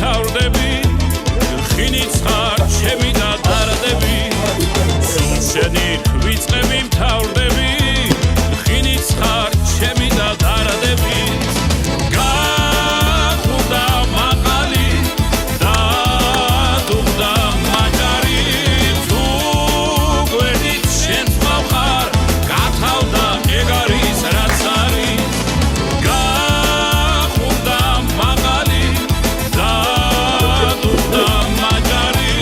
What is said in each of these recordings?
მთავრდები ხინიც ხარ ჩემი და დარდები სულ შენით ვიწყები მთავრდები ხინიც ხარ ჩემი და დარდები გახვდა მაღალი და დუღდა მაჯარი თუ გვერდით შენ ხარ გათავდა ეგარის რაც არის გახვდა მაღალი და დუღდა მაჯარი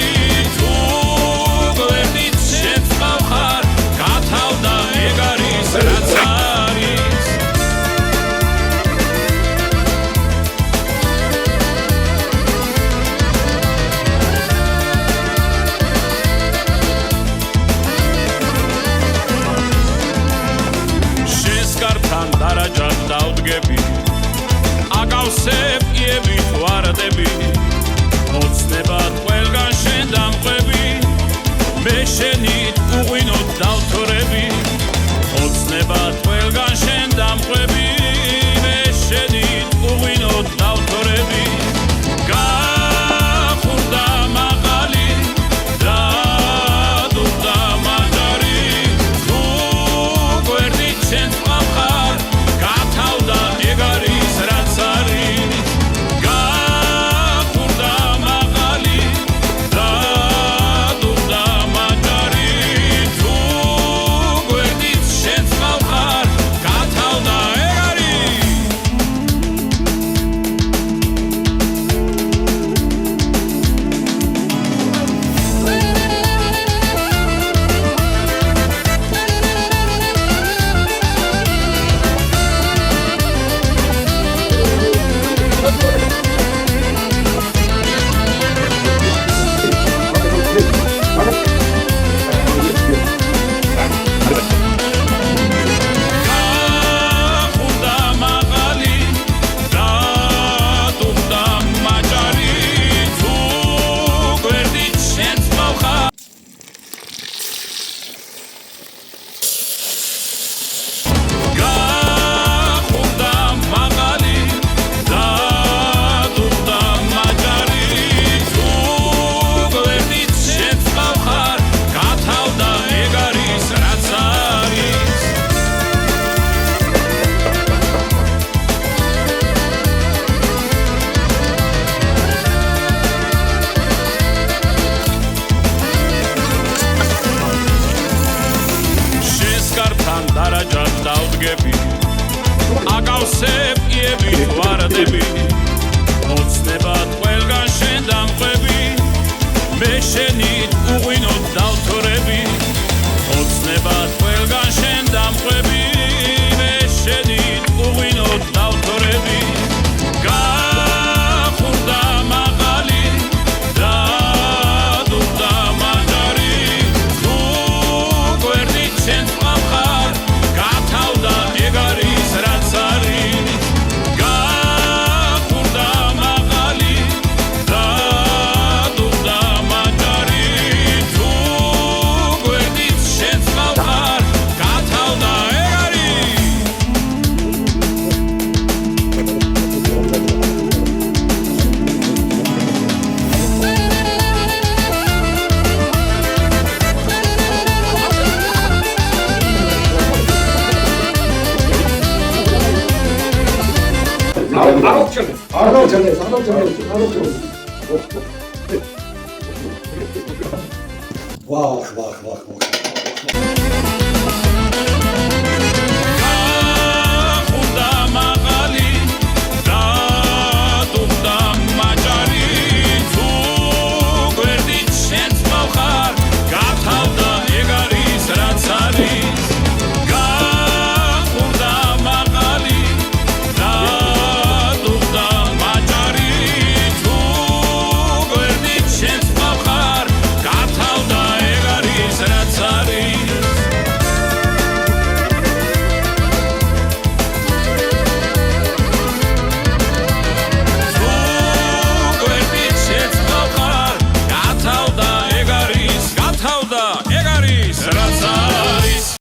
თუ გვერდით შენ ხარ გათავდა ეგარის რაც არის შესკართან დარაჯად დავდგები აკავსებ იებით ვარდები ოცნებად ყველგან შენ დამყვები მე შენით უღვინოდ დავთორები ოცნებად ყველგან შენ დამყვები მე შენით უღვინოდ დავთორები გახვდა მაღალი და დუღდა მაჯარი თუ გვერდით შენ ხარ გათავდა ეგარის რაც არის გახვდა მაღალი და დუღდა მაჯარი თუ გვერდით შენ ხარ გათავდა ეგარის გახვდა მაღალი და დუღდა მაჯარი თუ გვერდით შენ ხარ გახვდა მაღალი და დუღდა მაჯარი თუ გვერდით შენ ხარ გათავდა ეგარის რაც არის შესკართან დარაჯად დავდგები აკავსებ იებით ვარდები ოცნებად ყველგან შენ დამყვები მე შენით უღვინოდ დავთორები ოცნებად ყველგან შენ დამყვები მე შენით უღვინოდ დავთორები გახვდა მაღალი და დუღდა მაჯარი თუ გვერდით შენ ხარ გათავდა ეგარის რაც არის გახვდა მაღალი და დუღდა მაჯარი თუ გვერდით შენ ხარ გათავდა ეგარის Vah vah vah vah.